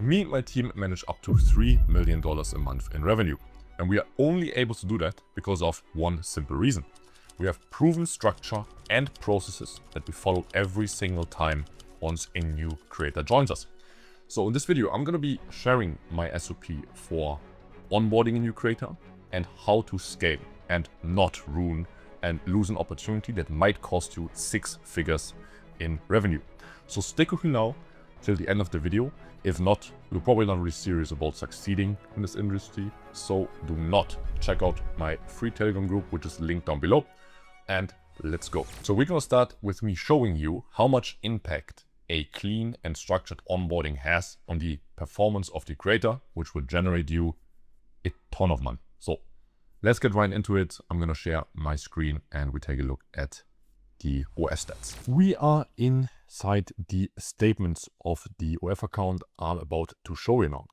Me and my team manage up to $3 million a month in revenue. And we are only able to do that because of one simple reason. We have proven structure and processes that we follow every single time once a new creator joins us. So in this video, I'm going to be sharing my SOP for onboarding a new creator and how to scale and not ruin and lose an opportunity that might cost you 6 figures in revenue. So stick with me now till the end of the video. If not, you're probably not really serious about succeeding in this industry. So do not check out my free Telegram group, which is linked down below. And let's go. So we're going to start with me showing you how much impact a clean and structured onboarding has on the performance of the creator, which will generate you a ton of money. So let's get right into it. I'm going to share my screen and we take a look at the OF stats. We are inside the statements of the OF account I'm about to show you now.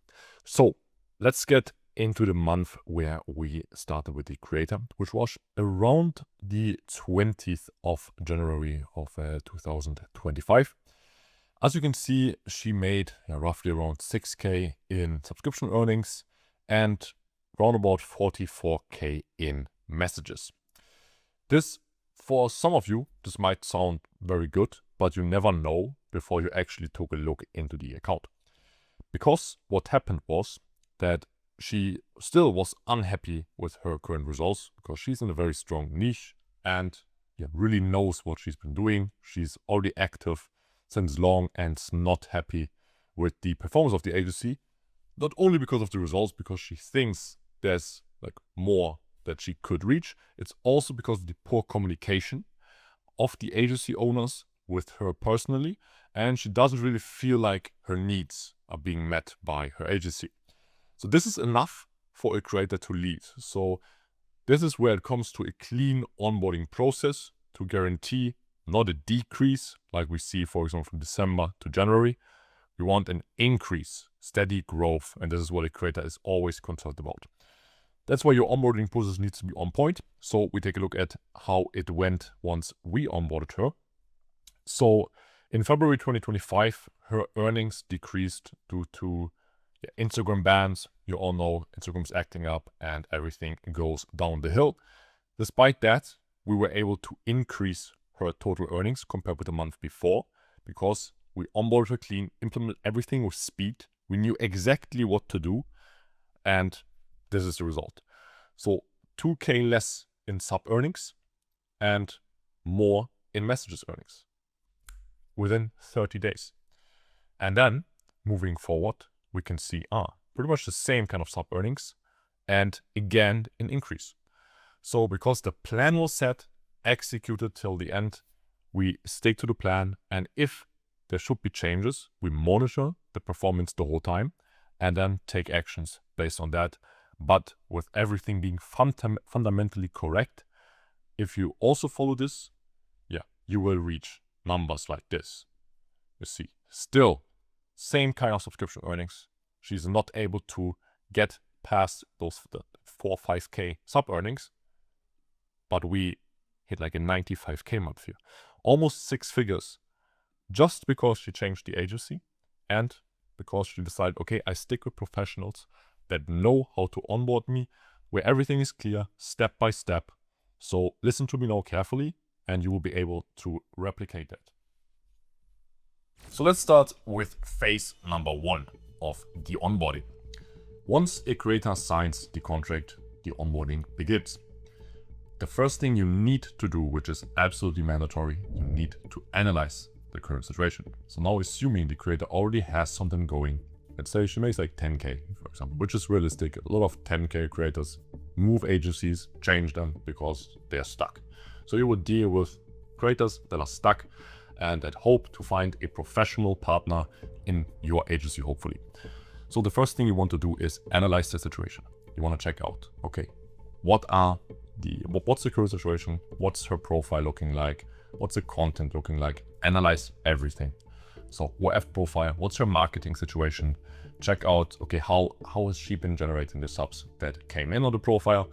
So let's get into the month where we started with the creator, which was around the 20th of January of 2025. As you can see, she made roughly around 6K in subscription earnings and around about 44K in messages. This, for some of you, this might sound very good, but you never know before you actually took a look into the account. Because what happened was that she still was unhappy with her current results because she's in a very strong niche and really knows what she's been doing. She's already active since long and is not happy with the performance of the agency. Not only because of the results, because she thinks there's more that she could reach. It's also because of the poor communication of the agency owners with her personally, and she doesn't really feel like her needs are being met by her agency. So this is enough for a creator to leave. So this is where it comes to a clean onboarding process to guarantee not a decrease like we see, for example, from December to January. We want an increase, steady growth, and this is what a creator is always concerned about. That's why your onboarding process needs to be on point. So we take a look at how it went once we onboarded her. So in February 2025, her earnings decreased due to Instagram bans. You all know Instagram's acting up and everything goes down the hill. Despite that, we were able to increase her total earnings compared with the month before because we onboarded her clean, implemented everything with speed. We knew exactly what to do, and this is the result. So 2K less in sub earnings and more in messages earnings within 30 days. And then moving forward, we can see pretty much the same kind of sub earnings and again an increase. So because the plan was set, executed till the end, we stick to the plan, and if there should be changes, we monitor the performance the whole time and then take actions based on that. But with everything being fundamentally correct, if you also follow this, you will reach numbers like this. You see, still same kind of subscription earnings. She's not able to get past those 4 or 5K sub earnings, but we hit like a 95K month here, almost 6 figures, just because she changed the agency and because she decided, okay, I stick with professionals that know how to onboard me, where everything is clear, step by step. So listen to me now carefully, and you will be able to replicate that. So let's start with phase number 1 of the onboarding. Once a creator signs the contract, the onboarding begins. The first thing you need to do, which is absolutely mandatory, you need to analyze the current situation. So now assuming the creator already has something going, let's say she makes like 10K, for example, which is realistic. A lot of 10K creators move agencies, change them because they're stuck. So you would deal with creators that are stuck and that hope to find a professional partner in your agency, hopefully. So the first thing you want to do is analyze the situation. You want to check out, okay, what's the current situation? What's her profile looking like? What's the content looking like? Analyze everything. So OF profile, what's her marketing situation? Check out, okay, how has she been generating the subs that came in on the profile,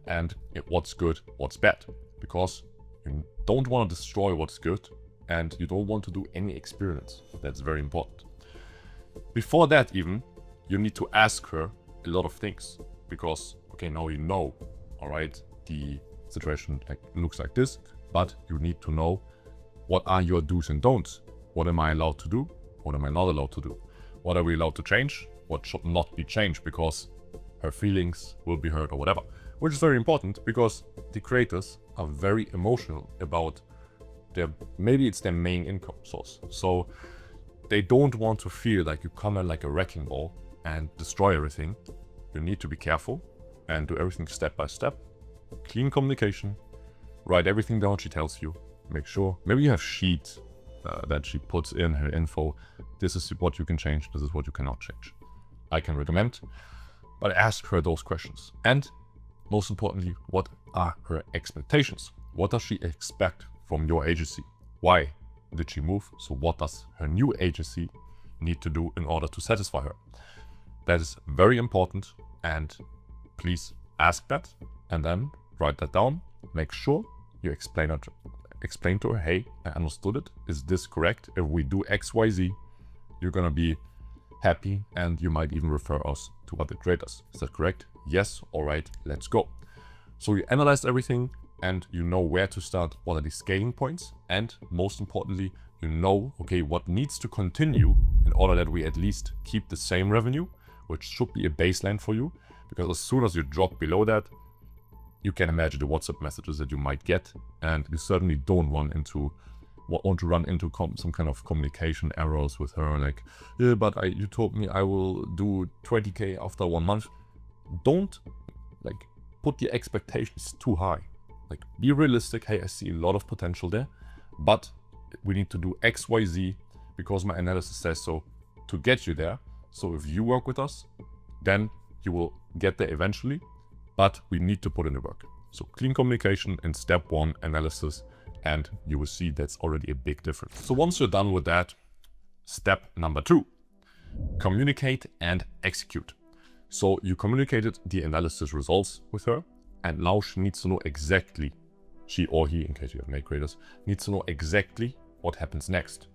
and what's good, what's bad, because you don't want to destroy what's good and you don't want to do any experiments. That's very important. Before that even, you need to ask her a lot of things, because, okay, now you know, all right, the situation looks like this, but you need to know what are your do's and don'ts. What am I allowed to do? What am I not allowed to do? What are we allowed to change? What should not be changed because her feelings will be hurt or whatever. Which is very important because the creators are very emotional about maybe it's their main income source. So they don't want to feel like you come in like a wrecking ball and destroy everything. You need to be careful and do everything step by step. Clean communication, write everything down she tells you. Make sure, maybe you have sheets that she puts in her info. This is what you can change, this is what you cannot change. I can recommend, but ask her those questions. And most importantly, what are her expectations? What does she expect from your agency? Why did she move? So what does her new agency need to do in order to satisfy her? That is very important, and please ask that and then write that down. Make sure you explain to her, hey, I understood it. Is this correct? If we do XYZ, you're gonna be happy and you might even refer us to other creators. Is that correct? Yes, all right, let's go. So you analyze everything and you know where to start, what are the scaling points, and most importantly, you know, okay, what needs to continue in order that we at least keep the same revenue, which should be a baseline for you, because as soon as you drop below that, you can imagine the WhatsApp messages that you might get, and you certainly don't want to run into some kind of communication errors with her, like, yeah, but you told me I will do 20K after 1 month. Don't put your expectations too high. Be realistic. Hey, I see a lot of potential there, but we need to do XYZ because my analysis says so to get you there. So if you work with us, then you will get there eventually, but we need to put in the work. So clean communication in step 1, analysis, and you will see that's already a big difference. So once you're done with that, step number 2, communicate and execute. So you communicated the analysis results with her, and now she needs to know exactly, she or he, in case you have male creators, needs to know exactly what happens next.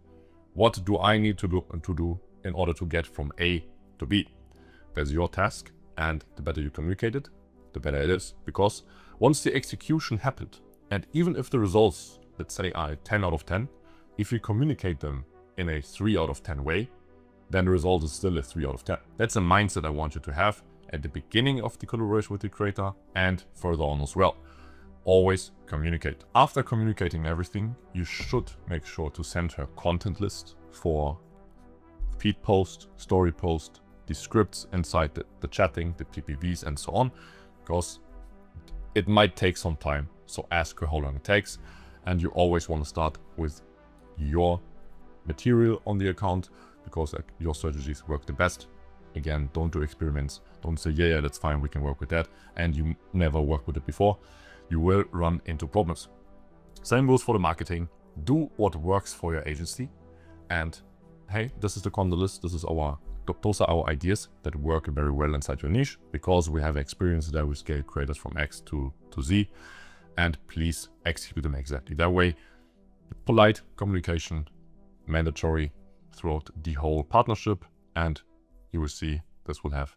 What do I need to do in order to get from A to B? That's your task, and the better you communicate it, the better it is. Because once the execution happened, and even if the results, let's say, are 10 out of 10, if you communicate them in a 3 out of 10 way, then the result is still a 3 out of 10. That's a mindset I want you to have at the beginning of the collaboration with the creator and further on as well. Always communicate. After communicating everything, you should make sure to send her content list for feed post, story post, the scripts inside the chatting, the PPVs and so on, because it might take some time. So ask her how long it takes, and you always want to start with your material on the account, because your strategies work the best. Again, don't do experiments. Don't say, yeah, that's fine, we can work with that, and you never worked with it before. You will run into problems. Same goes for the marketing. Do what works for your agency, and hey, this is the content list. Those are our ideas that work very well inside your niche, because we have experience that we scale creators from X to Z, and please execute them exactly that way. Polite communication, mandatory throughout the whole partnership, and you will see this will have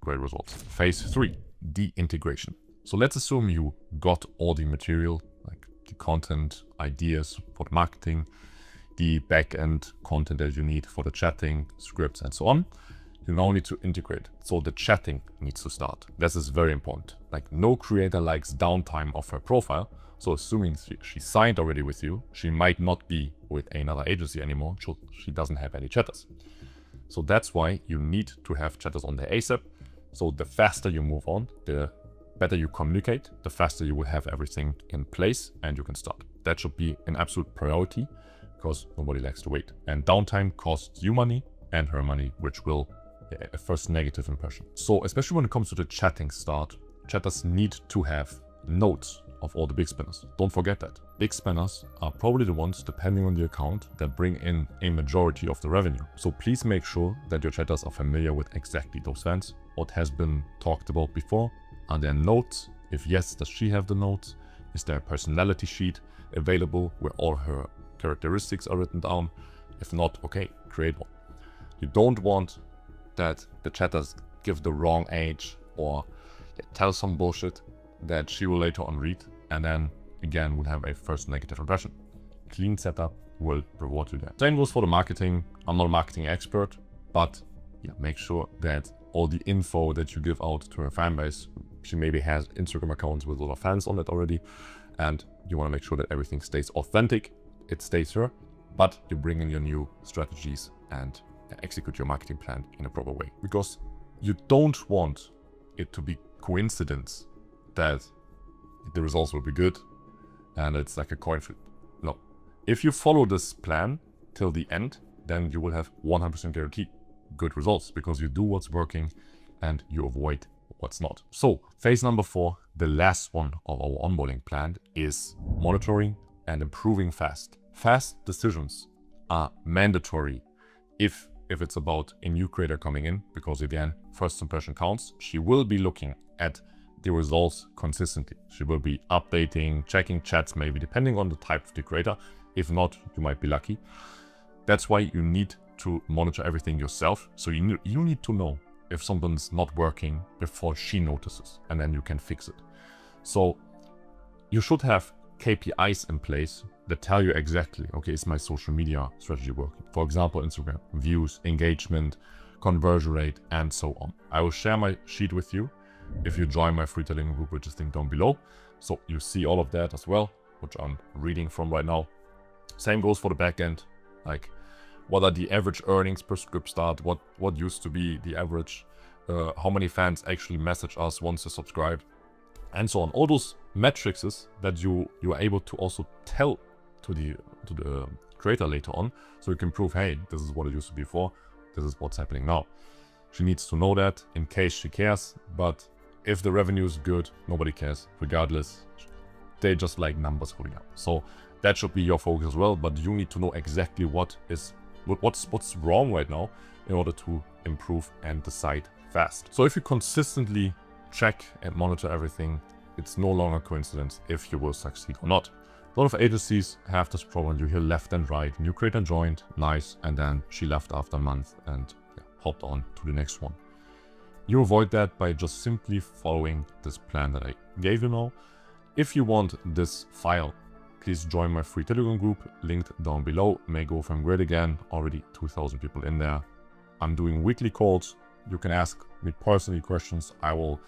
great results. Phase 3, the integration. So let's assume you got all the material, like the content, ideas for the marketing, the back-end content that you need for the chatting, scripts, and so on. You now need to integrate. So the chatting needs to start. This is very important. Like, no creator likes downtime of her profile. So assuming she signed already with you, she might not be with another agency anymore. She doesn't have any chatters. So that's why you need to have chatters on the ASAP. So the faster you move on, the better you communicate, the faster you will have everything in place and you can start. That should be an absolute priority, because nobody likes to wait. And downtime costs you money and her money, which will a first negative impression. So especially when it comes to the chatting start, chatters need to have notes of all the big spenders. Don't forget that. Big spenders are probably the ones, depending on the account, that bring in a majority of the revenue. So please make sure that your chatters are familiar with exactly those fans, what has been talked about before. Are there notes? If yes, does she have the notes? Is there a personality sheet available where all her characteristics are written down? If not, okay, create one. You don't want that the chatters give the wrong age or tell some bullshit that she will later on read and then again would have a first negative impression. Clean setup will reward you that. Same goes for the marketing. I'm not a marketing expert, but yeah, make sure that all the info that you give out to her fan base, she maybe has Instagram accounts with a lot of fans on it already, and you want to make sure that everything stays authentic. It stays her, but you bring in your new strategies and execute your marketing plan in a proper way, because you don't want it to be coincidence that the results will be good and it's like a coin flip. No, if you follow this plan till the end, then you will have 100% guaranteed good results, because you do what's working and you avoid what's not. So phase number 4, the last one of our onboarding plan, is monitoring and improving fast. Fast decisions are mandatory if it's about a new creator coming in, because again, first impression counts. She will be looking at the results consistently. She will be updating, checking chats, maybe depending on the type of the creator. If not, you might be lucky. That's why you need to monitor everything yourself. So you need to know if something's not working before she notices, and then you can fix it. So you should have KPIs in place that tell you exactly, okay, is my social media strategy working? For example, Instagram, views, engagement, conversion rate, and so on. I will share my sheet with you if you join my free Telegram group, which is linked down below. So you see all of that as well, which I'm reading from right now. Same goes for the backend, like what are the average earnings per script start, what used to be the average, how many fans actually message us once they subscribe, and so on. All those metrics that you are able to also tell to the creator later on, so you can prove, hey, this is what it used to be before, this is what's happening now. She needs to know that in case she cares, but if the revenue is good, nobody cares. Regardless, they just like numbers going up. So that should be your focus as well, but you need to know exactly what's wrong right now in order to improve and decide fast. So if you consistently check and monitor everything, it's no longer coincidence if you will succeed or not. A lot of agencies have this problem. You hear left and right, new creator joined, nice, and then she left after a month and hopped on to the next one. You avoid that by just simply following this plan that I gave you now. If you want this file, please join my free Telegram group, linked down below. May go from great again, already 2,000 people in there. I'm doing weekly calls. You can ask me personally questions. I will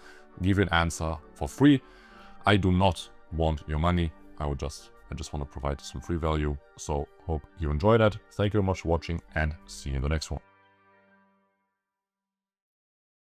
give you an answer for free. I do not want your money. I just want to provide some free value. So hope you enjoy that. Thank you very much for watching, and see you in the next one.